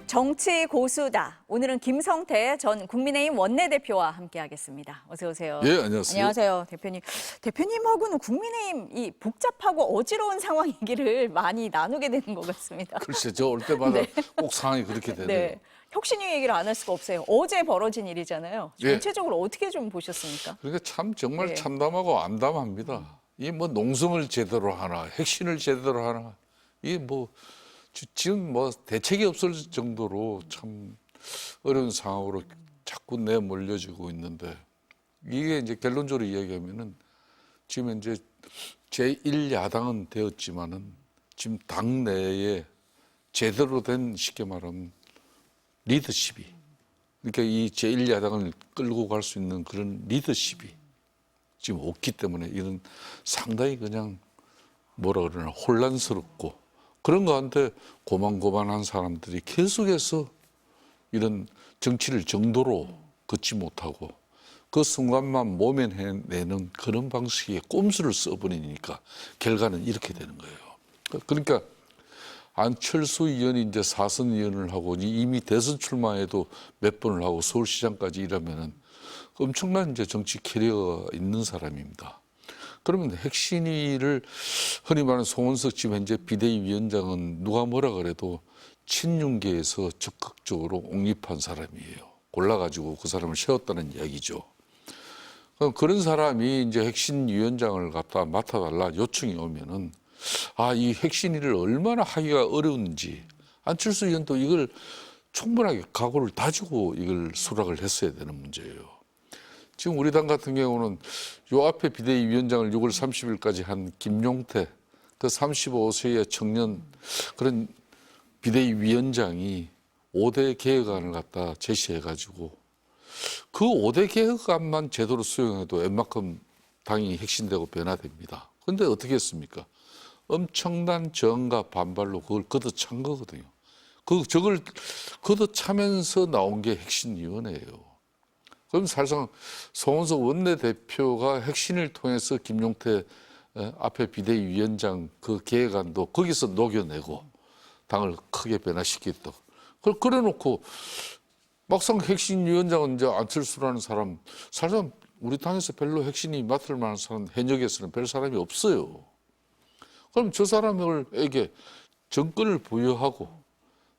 정치 고수다. 오늘은 김성태 전 국민의힘 원내대표와 함께하겠습니다. 어서 오세요. 예, 안녕하세요. 안녕하세요, 대표님. 대표님하고는 국민의힘 이 복잡하고 어지러운 상황 얘기를 많이 나누게 되는 것 같습니다. 글쎄, 저 올 때마다 네. 꼭 상황이 그렇게 되네요. 네. 혁신위 얘기를 안 할 수가 없어요. 어제 벌어진 일이잖아요. 예. 전체적으로 어떻게 좀 보셨습니까? 그러니까 참 정말 네. 참담하고 암담합니다. 이 뭐 농성을 제대로 하나, 핵심을 제대로 하나, 이 뭐 지금 뭐 대책이 없을 정도로 참 어려운 상황으로 자꾸 내몰려지고 있는데, 이게 이제 결론적으로 이야기하면은 지금 이제 제1야당은 되었지만은 지금 당 내에 제대로 된, 쉽게 말하면 리더십이, 그러니까 이 제1야당을 끌고 갈 수 있는 그런 리더십이 지금 없기 때문에 이런 상당히 그냥 뭐라 그러나 혼란스럽고, 그런 가운데 고만고만한 사람들이 계속해서 이런 정치를 정도로 걷지 못하고 그 순간만 모면해내는 그런 방식의 꼼수를 써버리니까 결과는 이렇게 되는 거예요. 그러니까 안철수 의원이 이제 사선 의원을 하고 이미 대선 출마에도 몇 번을 하고 서울시장까지 이러면은 엄청난 이제 정치 캐리어가 있는 사람입니다. 그러면 핵심위를 흔히 말하는 송원석 지금 현재 비대위 위원장은 누가 뭐라 그래도 친윤계에서 적극적으로 옹립한 사람이에요. 골라가지고 그 사람을 세웠다는 이야기죠. 그런 사람이 이제 핵심위원장을 갖다 맡아달라 요청이 오면은 이 핵심위를 얼마나 하기가 어려운지 안철수 의원도 이걸 충분하게 각오를 다지고 이걸 수락을 했어야 되는 문제예요. 지금 우리 당 같은 경우는 요 앞에 비대위 위원장을 6월 30일까지 한 김용태, 그 35세의 청년 그런 비대위 위원장이 5대 개혁안을 갖다 제시해가지고 그 5대 개혁안만 제대로 수용해도 웬만큼 당이 혁신되고 변화됩니다. 그런데 어떻게 했습니까? 엄청난 저항과 반발로 그걸 걷어찬 거거든요. 저걸 걷어차면서 나온 게 혁신위원회예요. 그럼 사실상 송원석 원내대표가 혁신을 통해서 김용태 앞에 비대위 위원장 그 계획안도 거기서 녹여내고 당을 크게 변화시켰다. 그걸 그래놓고 막상 혁신위원장은 이제 안철수라는 사람, 사실상 우리 당에서 별로 혁신이 맡을 만한 사람, 현역에서는 별 사람이 없어요. 그럼 저 사람에게 정권을 부여하고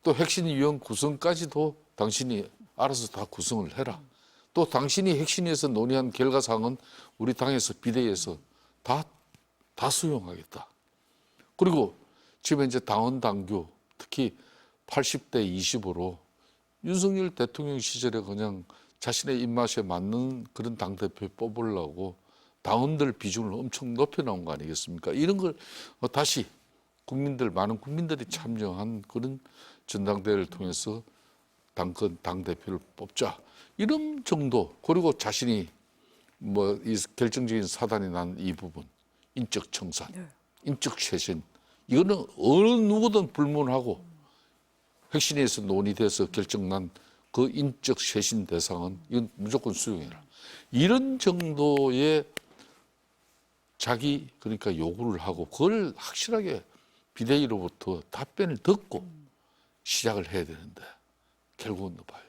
또 혁신위원 구성까지도 당신이 알아서 다 구성을 해라. 또 당신이 핵심위에서 논의한 결과사항은 우리 당에서 비대위에서 다 수용하겠다. 그리고 지금 이제 당원 당규 특히 80대 20으로 윤석열 대통령 시절에 그냥 자신의 입맛에 맞는 그런 당대표 뽑으려고 당원들 비중을 엄청 높여놓은 거 아니겠습니까? 이런 걸 다시 많은 국민들이 참여한 그런 전당대회를 통해서 당대표를 뽑자. 이런 정도, 그리고 자신이 뭐 이 결정적인 사단이 난 이 부분, 인적 청산, 인적 쇄신, 이거는 어느 누구든 불문하고 핵심에서 논의돼서 결정난 그 인적 쇄신 대상은 이건 무조건 수용해라. 이런 정도의 그러니까 요구를 하고 그걸 확실하게 비대위로부터 답변을 듣고 시작을 해야 되는데 결국은 봐요.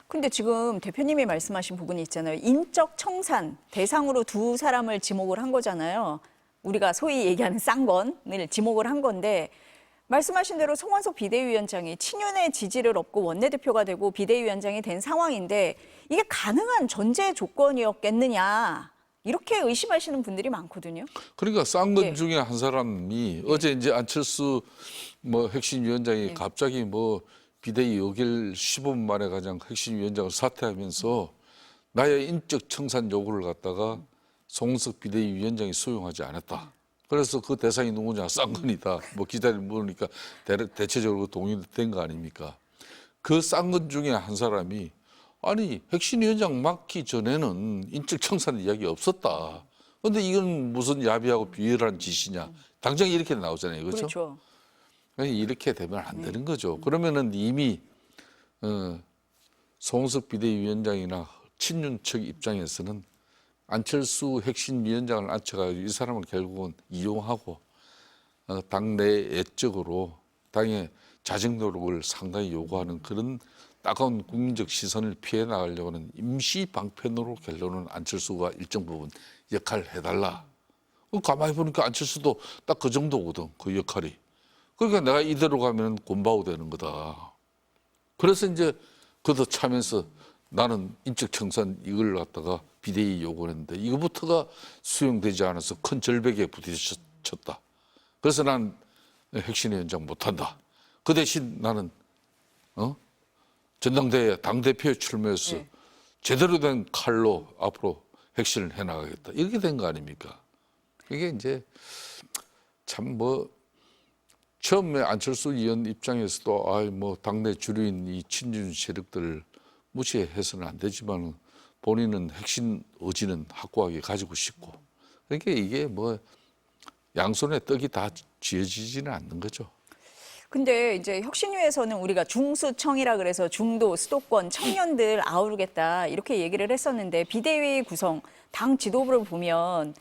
근데 지금 대표님이 말씀하신 부분이 있잖아요. 인적 청산 대상으로 두 사람을 지목을 한 거잖아요. 우리가 소위 얘기하는 쌍건을 지목을 한 건데 말씀하신 대로 송원석 비대위원장이 친윤의 지지를 얻고 원내대표가 되고 비대위원장이 된 상황인데 이게 가능한 전제 조건이었겠느냐 이렇게 의심하시는 분들이 많거든요. 그러니까 쌍건 중에 한 사람이 어제 이제 안철수 핵심위원장이 갑자기 비대위 의결 15분 만에 그냥 핵심위원장을 사퇴하면서 나의 인적 청산 요구를 갖다가 송원석 비대위 위원장이 수용하지 않았다. 그래서 그 대상이 누구냐? 쌍건이다. 기자들이 물으니까 대체적으로 동의된 거 아닙니까? 그 쌍건 중에 한 사람이 아니 핵심위원장 맡기 전에는 인적 청산 이야기 없었다. 그런데 이건 무슨 야비하고 비열한 짓이냐? 당장 이렇게 나오잖아요. 그렇죠? 그렇죠. 이렇게 되면 안 되는 거죠. 그러면은 이미 송원석 비대위원장이나 친윤 측 입장에서는 안철수 핵심위원장을 앉혀가지고 이 사람을 결국은 이용하고 당내 애적으로 당의 자정 노력을 상당히 요구하는 그런 따가운 국민적 시선을 피해 나가려고 하는 임시 방편으로 결론은 안철수가 일정 부분 역할을 해달라. 가만히 보니까 안철수도 딱 그 정도거든, 그 역할이. 그러니까 내가 이대로 가면 곤바우 되는 거다. 그래서 이제 그도 차면서 나는 인적 청산 이걸 갖다가 비대위 요구했는데 이거부터가 수용되지 않아서 큰 절벽에 부딪혔다. 그래서 난 혁신위원장 못한다. 그 대신 나는 전당대회 당대표에 출마해서 제대로 된 칼로 앞으로 혁신을 해나가겠다. 이렇게 된 거 아닙니까? 이게 이제 참 뭐 처음에 안철수 의원 입장에서도 뭐 당내 주류인 이 친윤 세력들을 무시해서는 안 되지만 본인은 핵심 의지는 확고하게 가지고 싶고 그러니까 이게 뭐 양손에 떡이 다 쥐어지지는 않는 거죠. 근데 이제 혁신위에서는 우리가 중수청이라 그래서 중도, 수도권, 청년들 아우르겠다 이렇게 얘기를 했었는데 비대위 구성, 당 지도부를 보면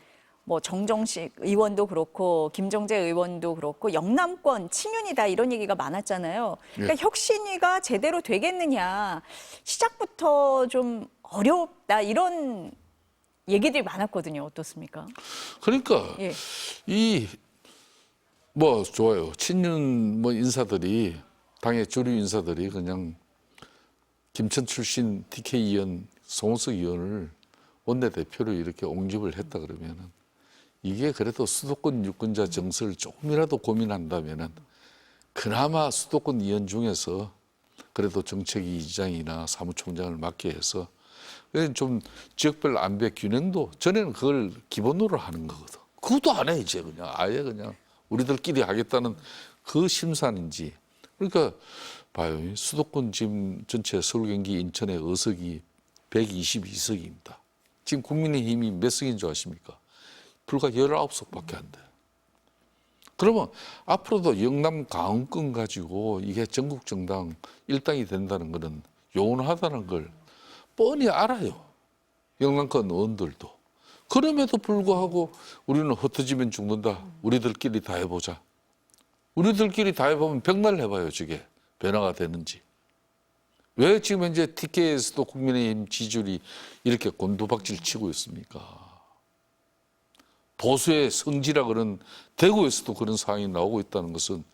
뭐 정정식 의원도 그렇고 김정재 의원도 그렇고 영남권 친윤이다 이런 얘기가 많았잖아요. 그러니까 혁신위가 제대로 되겠느냐 시작부터 좀 어렵다 이런 얘기들이 많았거든요. 어떻습니까? 그러니까 예. 이 뭐 좋아요. 친윤 뭐 인사들이 당의 주류 인사들이 그냥 김천 출신 TK 의원, 송호석 의원을 원내대표로 이렇게 옹립을 했다 그러면은 이게 그래도 수도권 유권자 정서를 조금이라도 고민한다면은 그나마 수도권 의원 중에서 그래도 정책위 의장이나 사무총장을 맡게 해서 좀 지역별 안배 균형도 전에는 그걸 기본으로 하는 거거든. 그것도 안 해 이제 그냥 아예 그냥 우리들끼리 하겠다는 그 심산인지. 그러니까 봐요. 수도권 지금 전체 서울, 경기, 인천의 의석이 122석입니다. 지금 국민의힘이 몇 석인 줄 아십니까? 불과 19석밖에 안 돼. 그러면 앞으로도 영남 강원권 가지고 이게 전국 정당 일당이 된다는 것은 요원하다는 걸 뻔히 알아요. 영남권 의원들도. 그럼에도 불구하고 우리는 흩어지면 죽는다. 우리들끼리 다 해보자. 우리들끼리 다 해보면 백날 해봐요. 저게 변화가 되는지. 왜 지금 현재 TK에서도 국민의힘 지지율이 이렇게 곤두박질 치고 있습니까? 보수의 성지라 그런 대구에서도 그런 상황이 나오고 있다는 것은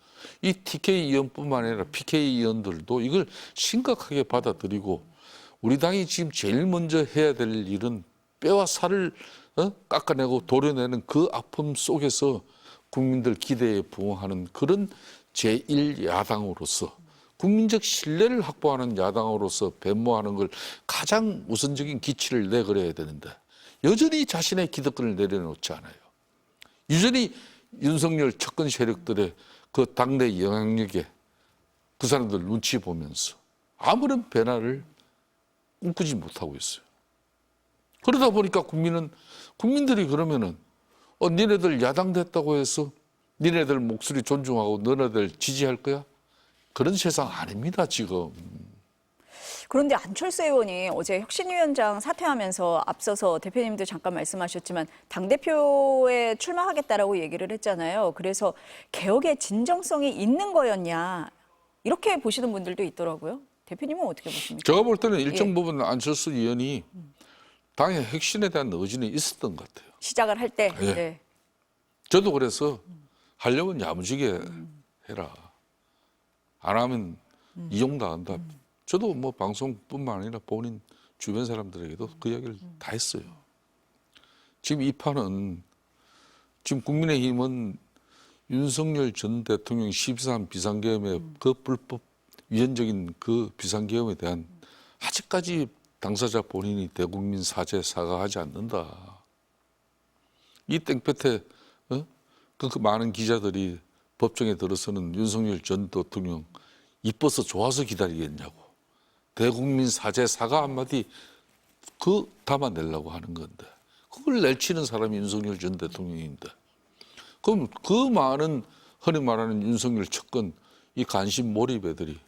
이 TK 의원뿐만 아니라 PK 의원들도 이걸 심각하게 받아들이고 우리 당이 지금 제일 먼저 해야 될 일은 뼈와 살을 깎아내고 도려내는 그 아픔 속에서 국민들 기대에 부응하는 그런 제1야당으로서 국민적 신뢰를 확보하는 야당으로서 변모하는 걸 가장 우선적인 기치를 내걸어야 되는데 여전히 자신의 기득권을 내려놓지 않아요. 여전히 윤석열 chấp권 세력들의 그 당내 영향력에 그 사람들 눈치 보면서 아무런 변화를 꿈꾸지 못하고 있어요. 그러다 보니까 국민들이 그러면은 니네들 야당 됐다고 해서 니네들 목소리 존중하고 너네들 지지할 거야? 그런 세상 아닙니다, 지금. 그런데 안철수 의원이 어제 혁신위원장 사퇴하면서 앞서서 대표님도 잠깐 말씀하셨지만 당대표에 출마하겠다라고 얘기를 했잖아요. 그래서 개혁의 진정성이 있는 거였냐 이렇게 보시는 분들도 있더라고요. 대표님은 어떻게 보십니까? 제가 볼 때는 일정 부분 안철수 의원이 당의 혁신에 대한 의지는 있었던 것 같아요. 시작을 할 때. 예. 네. 저도 그래서 하려면 야무지게 해라. 안 하면 이용당한다. 저도 뭐 방송뿐만 아니라 본인 주변 사람들에게도 그 이야기를 다 했어요. 지금 이 판은 지금 국민의힘은 윤석열 전 대통령 12.3 비상계엄의 그 불법 위헌적인 그 비상계엄에 대한 아직까지 당사자 본인이 대국민 사죄 사과하지 않는다. 이 땡볕에 그 많은 기자들이 법정에 들어서는 윤석열 전 대통령 이뻐서 좋아서 기다리겠냐고. 대국민 사죄 사과 한마디 그 담아내려고 하는 건데 그걸 내치는 사람이 윤석열 전 대통령인데 그럼 그 많은 흔히 말하는 윤석열 측근 이 관심 몰입애들이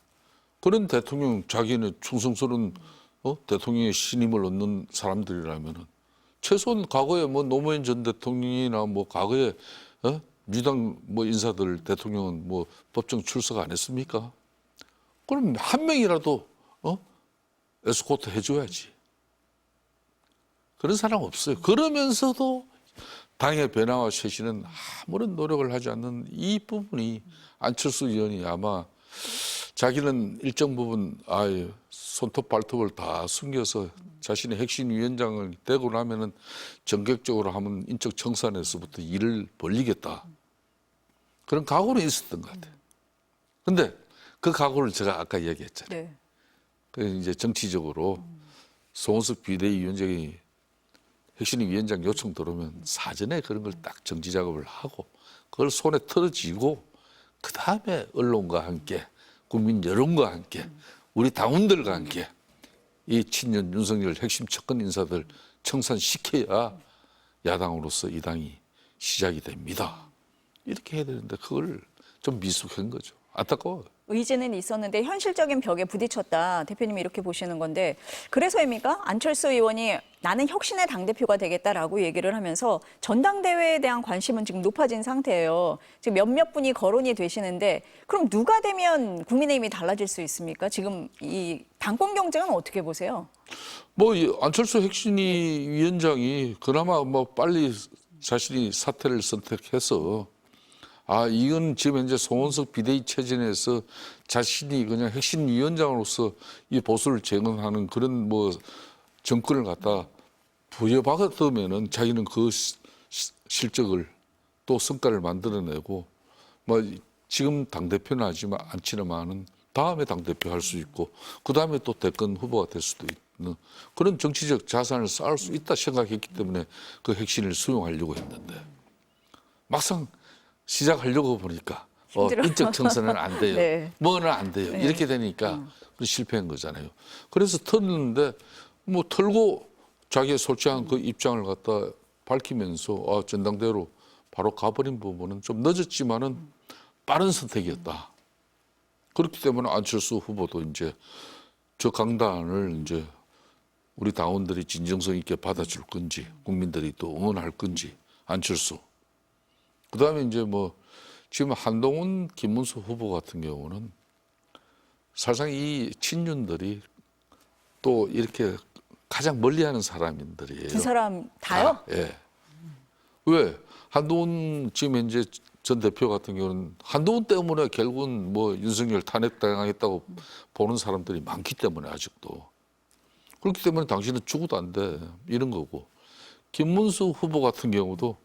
그런 대통령 자기는 충성스러운 대통령의 신임을 얻는 사람들이라면은 최소한 과거에 뭐 노무현 전 대통령이나 뭐 과거에 민주당 뭐 인사들 대통령은 뭐 법정 출석 안 했습니까? 그럼 한 명이라도 에스코트 해줘야지. 그런 사람 없어요. 그러면서도 당의 변화와 쇄신은 아무런 노력을 하지 않는 이 부분이 안철수 의원이 아마 자기는 일정 부분 손톱 발톱을 다 숨겨서 자신의 핵심위원장을 되고 나면은 전격적으로 하면 인적 청산에서부터 일을 벌리겠다. 그런 각오는 있었던 것 같아요. 근데 그 각오를 제가 아까 얘기했잖아요. 네. 그 이제 정치적으로 송원석 비대위원장이 핵심위원장 요청 들어오면 사전에 그런 걸 딱 정지 작업을 하고 그걸 손에 털어쥐고 그 다음에 언론과 함께 국민 여론과 함께 우리 당원들과 함께 이 친년 윤석열 핵심 측근 인사들 청산시켜야 야당으로서 이 당이 시작이 됩니다. 이렇게 해야 되는데 그걸 좀 미숙한 거죠. 안타까워요. 의지는 있었는데 현실적인 벽에 부딪혔다. 대표님이 이렇게 보시는 건데 그래서입니까? 안철수 의원이 나는 혁신의 당대표가 되겠다라고 얘기를 하면서 전당대회에 대한 관심은 지금 높아진 상태예요. 지금 몇몇 분이 거론이 되시는데 그럼 누가 되면 국민의힘이 달라질 수 있습니까? 지금 이 당권 경쟁은 어떻게 보세요? 이 안철수 핵심위 위원장이 그나마 빨리 자신이 사퇴를 선택해서 이건 지금 현재 송원석 비대위 체제에서 자신이 그냥 핵심 위원장으로서 이 보수를 재건하는 그런 정권을 갖다 부여받았다면은 자기는 그 실적을 또 성과를 만들어내고 지금 당대표는 하지만 않지만은 다음에 당대표 할 수 있고 그 다음에 또 대권 후보가 될 수도 있는 그런 정치적 자산을 쌓을 수 있다 생각했기 때문에 그 핵심을 수용하려고 했는데 막상 시작하려고 보니까 인적 청산은 안 돼요. 네. 뭐는 안 돼요. 네. 이렇게 되니까 실패한 거잖아요. 그래서 털는데 털고 자기의 솔직한 그 입장을 갖다 밝히면서 전당대회로 바로 가버린 부분은 좀 늦었지만은 빠른 선택이었다. 그렇기 때문에 안철수 후보도 이제 저 강단을 이제 우리 당원들이 진정성 있게 받아줄 건지 국민들이 또 응원할 건지 안철수. 그다음에 이제 지금 한동훈, 김문수 후보 같은 경우는 사실상 이 친윤들이 또 이렇게 가장 멀리하는 사람들이에요. 두 사람 다요? 예. 왜? 한동훈 지금 현재 전 대표 같은 경우는 한동훈 때문에 결국은 윤석열 탄핵당했다고 보는 사람들이 많기 때문에 아직도. 그렇기 때문에 당신은 죽어도 안 돼. 이런 거고. 김문수 후보 같은 경우도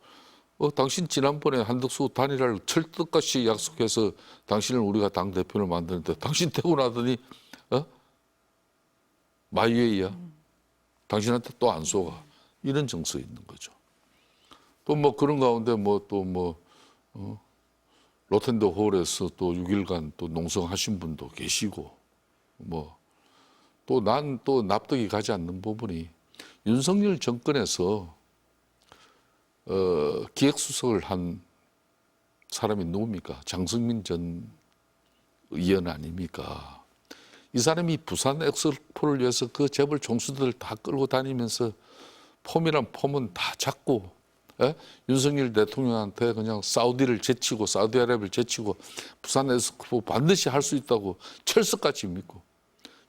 당신 지난번에 한덕수 단일화를 철떡같이 약속해서 당신을 우리가 당대표를 만드는데 당신 되고 나더니 마이웨이야. 당신한테 또 안 속아. 이런 정서 있는 거죠. 또 그런 가운데 로텐드 홀에서 또 6일간 또 농성하신 분도 계시고 또 난 또 납득이 가지 않는 부분이 윤석열 정권에서 기획수석을 한 사람이 누굽니까? 장성민 전 의원 아닙니까? 이 사람이 부산 엑스포를 위해서 그 재벌 총수들 다 끌고 다니면서 폼이란 폼은 다 잡고 윤석열 대통령한테 그냥 사우디아라비아를 제치고 부산 엑스포 반드시 할 수 있다고 철석같이 믿고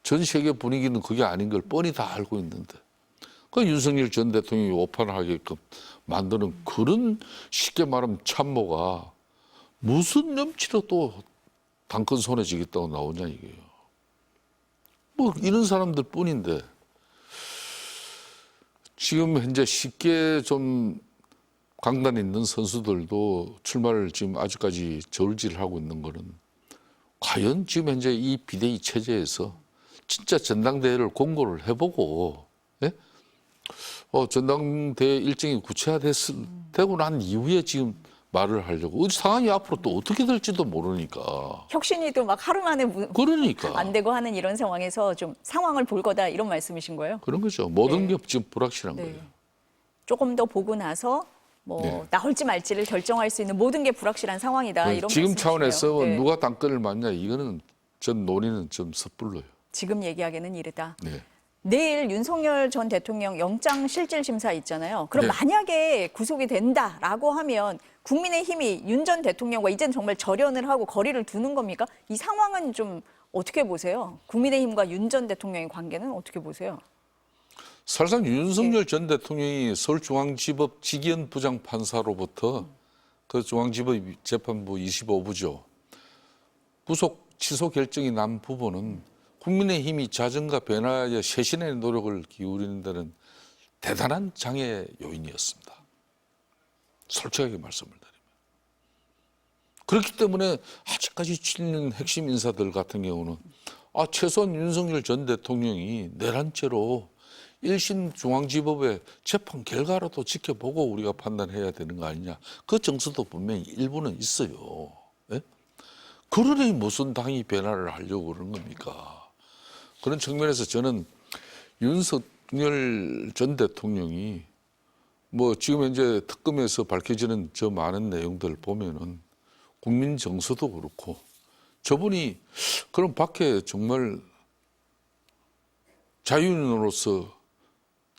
전 세계 분위기는 그게 아닌 걸 뻔히 다 알고 있는데 그 윤석열 전 대통령이 오판하게끔 만드는 그런 쉽게 말하면 참모가 무슨 염치로 또 당권 손에 쥐겠다고 나오냐 이게요. 이런 사람들 뿐인데 지금 현재 쉽게 좀 강단 있는 선수들도 출마를 지금 아직까지 저울질하고 있는 거는 과연 지금 현재 이 비대위 체제에서 진짜 전당대회를 공고를 해보고 전당대회 일정이 구체화되고 난 이후에 지금 말을 하려고 상황이 앞으로 또 어떻게 될지도 모르니까 혁신이 또 막 하루 만에 그러니까 안 되고 하는 이런 상황에서 좀 상황을 볼 거다 이런 말씀이신 거예요? 그런 거죠. 모든 게 지금 불확실한 거예요. 조금 더 보고 나서 나올지 말지를 결정할 수 있는 모든 게 불확실한 상황이다 이런 지금 말씀이시네요. 차원에서 누가 당권을 맡냐 이거는 전 논의는 좀 섣불러요. 지금 얘기하기는 이르다. 네. 내일 윤석열 전 대통령 영장실질심사 있잖아요. 그럼 네. 만약에 구속이 된다라고 하면 국민의힘이 윤 전 대통령과 이제는 정말 절연을 하고 거리를 두는 겁니까? 이 상황은 좀 어떻게 보세요? 국민의힘과 윤 전 대통령의 관계는 어떻게 보세요? 사실상 윤석열 전 대통령이 서울중앙지법 직위원 부장판사로부터 그 중앙지법 재판부 25부죠. 구속 취소 결정이 난 부분은 국민의힘이 자정과 변화에 쇄신의 노력을 기울이는 데는 대단한 장애 요인이었습니다. 솔직하게 말씀을 드리면. 그렇기 때문에 아직까지 치는 핵심 인사들 같은 경우는 최소한 윤석열 전 대통령이 내란죄로 1심 중앙지법의 재판 결과라도 지켜보고 우리가 판단해야 되는 거 아니냐. 그 정서도 분명히 일부는 있어요. 예? 그러니 무슨 당이 변화를 하려고 그러는 겁니까? 그런 측면에서 저는 윤석열 전 대통령이 뭐 지금 현재 특검에서 밝혀지는 저 많은 내용들 보면은 국민 정서도 그렇고 저분이 그런 밖에 정말 자유인으로서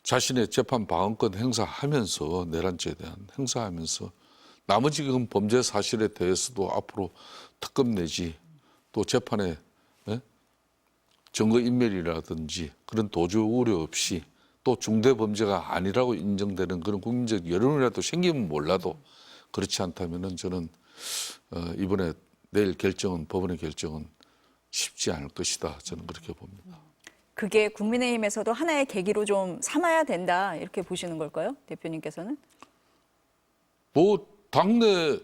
자신의 재판 방어권 행사하면서 내란죄에 대한 행사하면서 나머지 그 범죄 사실에 대해서도 앞으로 특검 내지 또 재판에 증거인멸이라든지 그런 도주 우려 없이 또 중대 범죄가 아니라고 인정되는 그런 국민적 여론이라도 생기면 몰라도 그렇지 않다면은 저는 이번에 내일 결정은 법원의 결정은 쉽지 않을 것이다. 저는 그렇게 봅니다. 그게 국민의힘에서도 하나의 계기로 좀 삼아야 된다 이렇게 보시는 걸까요? 대표님께서는? 뭐 당내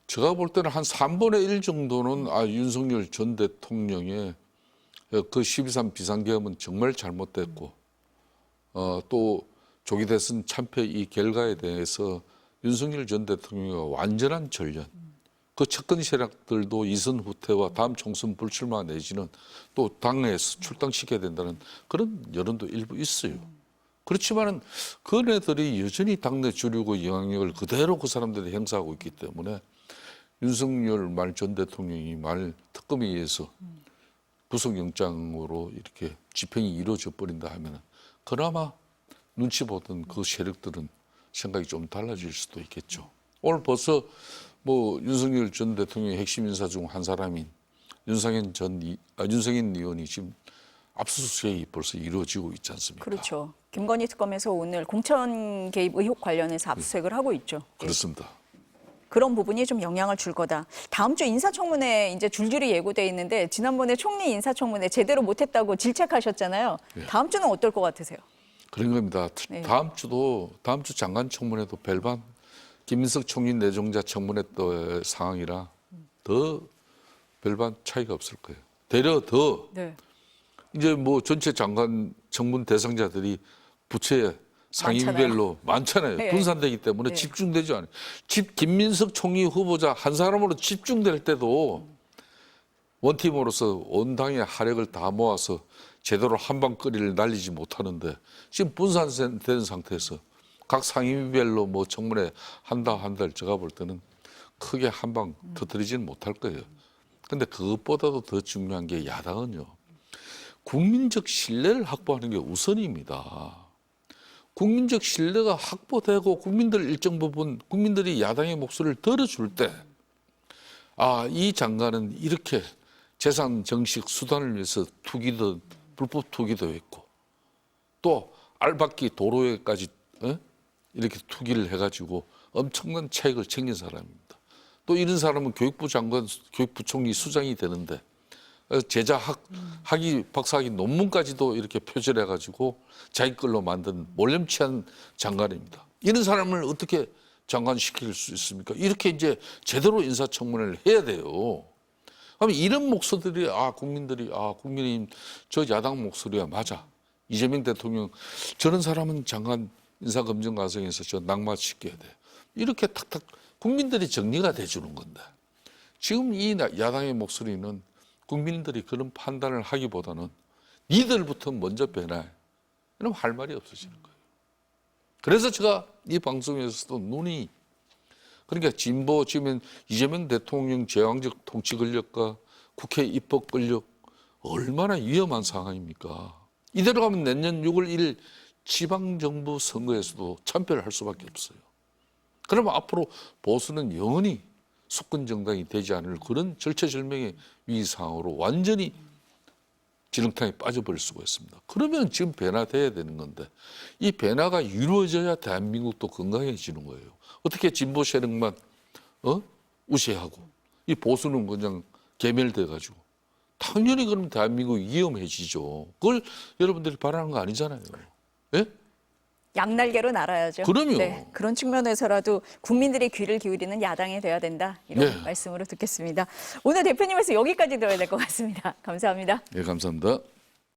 제가 볼 때는 한 3분의 1 정도는 윤석열 전 대통령의 그 12.3 비상계엄은 정말 잘못됐고 또 조기 대선 참패 이 결과에 대해서 윤석열 전 대통령의 완전한 전련 그 측근 세력들도 이선 후퇴와 다음 총선 불출마 내지는 또 당내에서 출당시켜야 된다는 그런 여론도 일부 있어요. 그렇지만은 그네들이 여전히 당내 주류고 영향력을 그대로 그 사람들이 행사하고 있기 때문에 윤석열 말 전 대통령이 말 특검에 의해서 구속영장으로 이렇게 집행이 이루어져 버린다 하면은 그나마 눈치 보던 그 세력들은 생각이 좀 달라질 수도 있겠죠. 오늘 벌써 뭐 윤석열 전 대통령의 핵심 인사 중 한 사람인 윤상현 의원이 지금 압수수색이 벌써 이루어지고 있지 않습니까? 그렇죠. 김건희 특검에서 오늘 공천 개입 의혹 관련해서 압수수색을 하고 있죠. 그렇습니다. 그런 부분이 좀 영향을 줄 거다. 다음 주 인사청문회 이제 줄줄이 예고돼 있는데 지난번에 총리 인사청문회 제대로 못했다고 질책하셨잖아요. 다음 주는 어떨 것 같으세요? 그런 겁니다. 네. 다음 주 장관 청문회도 별반 김민석 총리 내정자 청문회 때의 상황이라 더 별반 차이가 없을 거예요. 되려 더 네. 이제 뭐 전체 장관 청문 대상자들이 부처에 상임별로 많잖아요. 네. 분산되기 때문에 네. 집중되지 않아요. 김민석 총리 후보자 한 사람으로 집중될 때도 원팀으로서 온 당의 화력을 다 모아서 제대로 한방거리를 날리지 못하는데 지금 분산된 상태에서 각 상임별로 뭐 청문회 한다 제가 볼 때는 크게 한방 터뜨리지는 못할 거예요. 근데 그것보다도 더 중요한 게 야당은요. 국민적 신뢰를 확보하는 게 우선입니다. 국민적 신뢰가 확보되고 국민들 일정 부분 국민들이 야당의 목소리를 들어줄 때 이 장관은 이렇게 재산 정식 수단을 위해서 투기도 불법 투기도 했고 또 알박기 도로에까지 이렇게 투기를 해가지고 엄청난 차익을 챙긴 사람입니다. 또 이런 사람은 교육부 장관, 교육부총리 수장이 되는데 학위, 박사학위 논문까지도 이렇게 표절해가지고 자기 걸로 만든 몰렴치한 장관입니다. 이런 사람을 어떻게 장관시킬 수 있습니까? 이렇게 이제 제대로 인사청문회를 해야 돼요. 그러면 이런 목소리들이 국민들이 국민의힘 저 야당 목소리가 맞아. 이재명 대통령 저런 사람은 장관 인사검증 과정에서 저 낙마시켜야 돼. 이렇게 탁탁 국민들이 정리가 돼주는 건데 지금 이 야당의 목소리는 국민들이 그런 판단을 하기보다는 니들부터 먼저 변해. 이러면 할 말이 없어지는 거예요. 그래서 제가 이 방송에서도 그러니까 진보 지금 이재명 대통령 제왕적 통치 권력과 국회 입법 권력 얼마나 위험한 상황입니까? 이대로 가면 내년 6월 1일 지방정부 선거에서도 참패를 할 수밖에 없어요. 그러면 앞으로 보수는 영원히 수권 정당이 되지 않을 그런 절체절명의 위기 상황으로 완전히 지렁탕에 빠져버릴 수가 있습니다. 그러면 지금 변화돼야 되는 건데 이 변화가 이루어져야 대한민국도 건강해지는 거예요. 어떻게 진보 세력만 우세하고 이 보수는 그냥 개멸돼가지고 당연히 그럼 대한민국이 위험해지죠. 그걸 여러분들이 바라는 거 아니잖아요. 예? 양날개로 날아야죠. 그럼요. 네, 그런 측면에서라도 국민들의 귀를 기울이는 야당이 돼야 된다. 이런 네. 말씀으로 듣겠습니다. 오늘 대표님에서 여기까지 들어야 될 것 같습니다. 감사합니다. 네, 감사합니다.